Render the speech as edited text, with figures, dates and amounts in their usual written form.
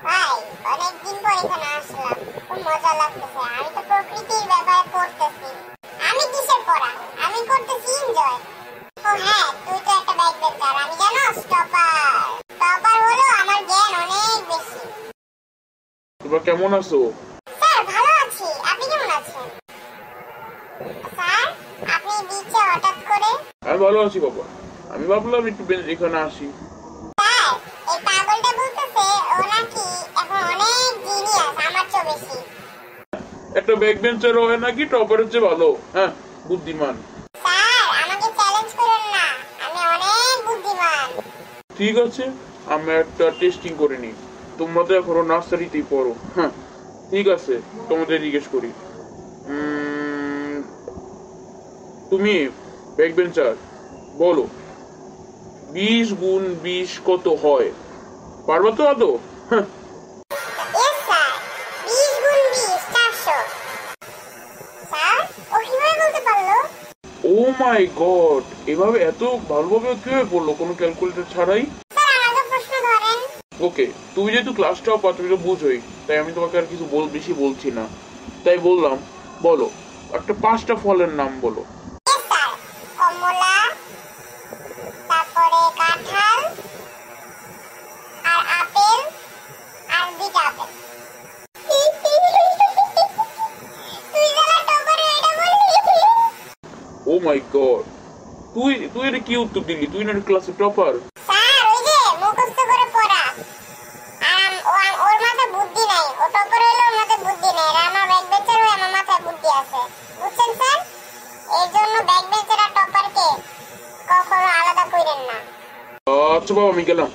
ভাই অনেকদিন পর এখানে আসলাম, খুব মজা লাগতেছে। আমি তো প্রকৃতির ব্যাপারে পড়তেছি। আমি কিসের পড়া? আমি করতেছি এনজয়। ও হ্যাঁ, তুই তো একটা ব্যাক বেঞ্চার। আমি জানো টপার। টপার হলো আমার জ্ঞান অনেক বেশি। তোমরা কেমন আছো? স্যার ভালো আছি, আপনি কেমন আছেন? স্যার আপনি বিচে হঠাৎ করে? আমি ভালো আছি বাবা। আমি ভাবলাম একটু এখানে আসি। স্যার এই পাগলটা বলতেছে ও নাকি এখন অনেক জিনিয়াস, আমার চেয়ে বেশি। একটা ব্যাক বেঞ্চার হয় নাকি টপারের চেয়ে ভালো? হ্যাঁ, বুদ্ধিমান। স্যার আমাকে চ্যালেঞ্জ করেন না, আমি অনেক বুদ্ধিমান। ঠিক আছে, আমি একটা টেস্টিং করে নিই। তোমরা তো এখনো নার্সারিতেই পড়ো। হ্যাঁ ঠিক আছে, তোমাদের জিজ্ঞেস করি। তুমি ব্যাক বেঞ্চার, বলো 20 × 20 কত হয়? পারবা তো আদৌ? হ্যাঁ। Yes sir, 20 × 20 400। স্যার ও কিভাবে বলতে পারলো? ও মাই গড, এভাবে এত ভালোভাবে কিভাবে পড়লো কোনো ক্যালকুলেটর ছাড়াই? স্যার আমাকে প্রশ্ন ধরেন। ওকে, তুমি যেহেতু ক্লাসটাও পাচ্ছ, তুমি তো বুঝোই, তাই আমি তোমাকে আর কিছু বেশি বলছি না। তাই বললাম, বলো একটা 5টা ফলের নাম বলো। ইয়েস স্যার, কমলা, তারপরে কাঁঠাল, আর আপেল, আর 2টা আপেল। তুই যারা টপারে এটা বললি? ও মাই গড, তুই তুই এটা কি উত্তর দিলি? তুই না ক্লাসে টপার। স্যার ওই যে মুখস্থ করে পড়া। আর ওর মাথায় বুদ্ধি নাই, ও টপার হইলো, ওর মাথায় বুদ্ধি নাই। আর আমার ব্যাক বেঞ্চার হয়ে আমার মাথায় বুদ্ধি আছে, বুঝছেন স্যার? এই জন্য ব্যাক বেঞ্চার আর টপারকে কখনো আলাদা কইরেন না। আচ্ছা বাবা, আমি গেলাম।